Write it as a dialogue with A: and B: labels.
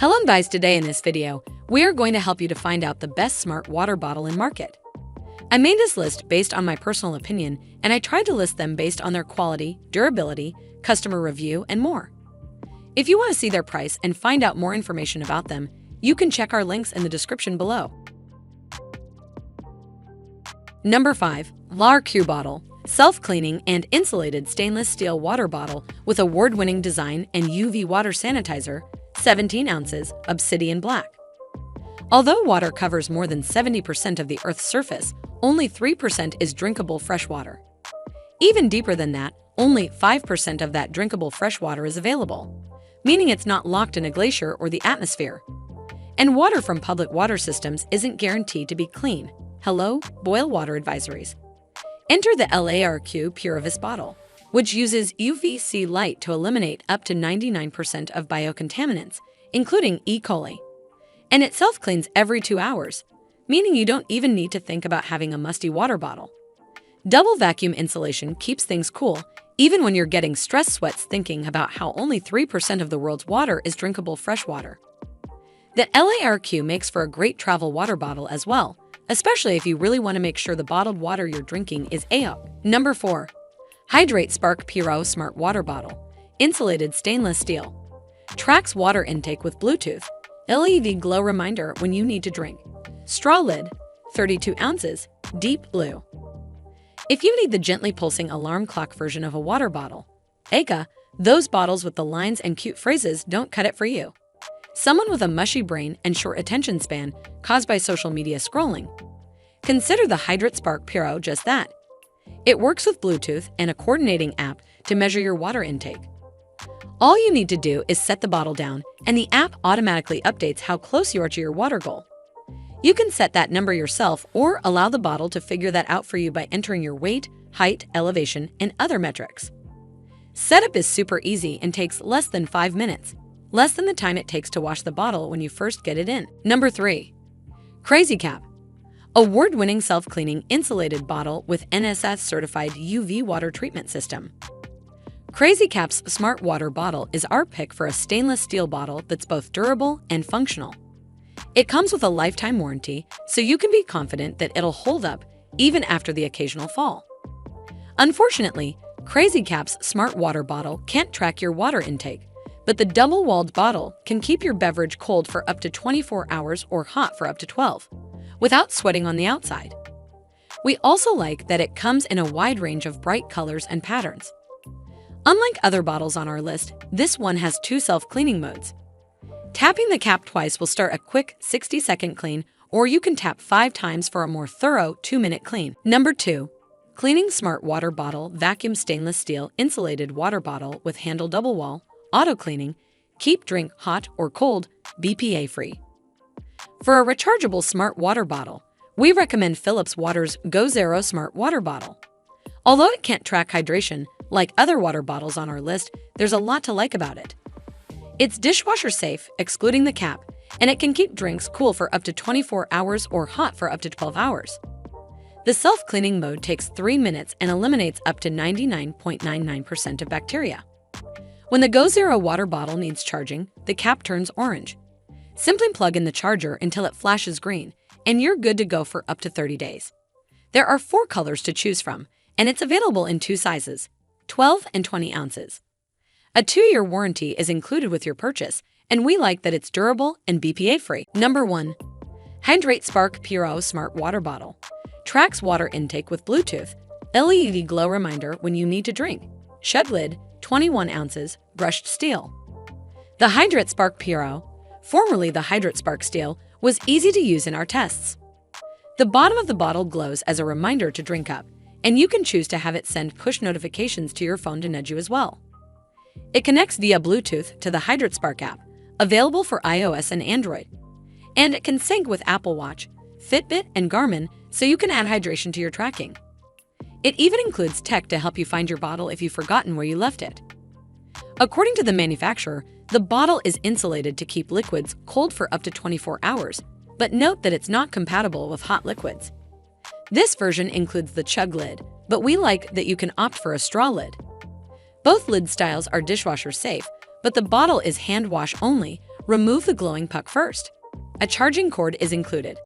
A: Hello guys, today in this video, we are going to help you to find out the best smart water bottle in market. I made this list based on my personal opinion, and I tried to list them based on their quality, durability, customer review, and more. If you want to see their price and find out more information about them, you can check our links in the description below. Number 5. LARQ Bottle. Self-cleaning and insulated stainless steel water bottle with award-winning design and UV water sanitizer, 17 ounces, obsidian black. Although water covers more than 70% of the Earth's surface, only 3% is drinkable fresh water. Even deeper than that, only 5% of that drinkable fresh water is available, meaning it's not locked in a glacier or the atmosphere. And water from public water systems isn't guaranteed to be clean. Hello, boil water advisories. Enter the LARQ Purivis bottle, which uses UVC light to eliminate up to 99% of biocontaminants, including E. coli. And it self-cleans every 2 hours, meaning you don't even need to think about having a musty water bottle. Double vacuum insulation keeps things cool, even when you're getting stress sweats thinking about how only 3% of the world's water is drinkable fresh water. The LARQ makes for a great travel water bottle as well, especially if you really want to make sure the bottled water you're drinking is A-OK. Number 4. Hydrate Spark Puro Smart Water Bottle. Insulated stainless steel. Tracks water intake with Bluetooth. LED glow reminder when you need to drink. Straw lid, 32 ounces, deep blue. If you need the gently pulsing alarm clock version of a water bottle, aka, those bottles with the lines and cute phrases don't cut it for you. Someone with a mushy brain and short attention span caused by social media scrolling. Consider the Hydrate Spark Puro just that. It works with Bluetooth and a coordinating app to measure your water intake. All you need to do is set the bottle down, and the app automatically updates how close you are to your water goal. You can set that number yourself or allow the bottle to figure that out for you by entering your weight, height, elevation, and other metrics. Setup is super easy and takes less than 5 minutes, less than the time it takes to wash the bottle when you first get it in. Number 3. Crazy Cap. Award-winning self-cleaning insulated bottle with NSF-certified UV water treatment system. Crazy Cap's smart water bottle is our pick for a stainless steel bottle that's both durable and functional. It comes with a lifetime warranty, so you can be confident that it'll hold up even after the occasional fall. Unfortunately, Crazy Cap's smart water bottle can't track your water intake, but the double-walled bottle can keep your beverage cold for up to 24 hours or hot for up to 12, without sweating on the outside. We also like that it comes in a wide range of bright colors and patterns. Unlike other bottles on our list, this one has 2 self-cleaning modes. Tapping the cap twice will start a quick 60-second clean, or you can tap 5 times for a more thorough 2-minute clean. Number 2. Cleaning Smart Water Bottle Vacuum Stainless Steel Insulated Water Bottle with Handle Double Wall, Auto Cleaning, Keep Drink Hot or Cold, BPA-free. For a rechargeable smart water bottle, we recommend Philips Water's Go Zero Smart Water Bottle. Although it can't track hydration, like other water bottles on our list, there's a lot to like about it. It's dishwasher safe, excluding the cap, and it can keep drinks cool for up to 24 hours or hot for up to 12 hours. The self-cleaning mode takes 3 minutes and eliminates up to 99.99% of bacteria. When the Go Zero water bottle needs charging, the cap turns orange. Simply plug in the charger until it flashes green, and you're good to go for up to 30 days. There are 4 colors to choose from, and it's available in 2 sizes, 12 and 20 ounces. A 2-year warranty is included with your purchase, and we like that it's durable and BPA-free. Number 1. Hydrate Spark Puro Smart Water Bottle. Tracks water intake with Bluetooth. LED glow reminder when you need to drink. Shut lid, 21 ounces, brushed steel. The Hydrate Spark Puro, formerly the Hydrate Spark Steel, was easy to use in our tests. The bottom of the bottle glows as a reminder to drink up, and you can choose to have it send push notifications to your phone to nudge you as well. It connects via Bluetooth to the Hydrate Spark app, available for iOS and Android. And it can sync with Apple Watch, Fitbit, and Garmin, so you can add hydration to your tracking. It even includes tech to help you find your bottle if you've forgotten where you left it. According to the manufacturer, the bottle is insulated to keep liquids cold for up to 24 hours, but note that it's not compatible with hot liquids. This version includes the chug lid, but we like that you can opt for a straw lid. Both lid styles are dishwasher safe, but the bottle is hand wash only, Remove the glowing puck first. A charging cord is included.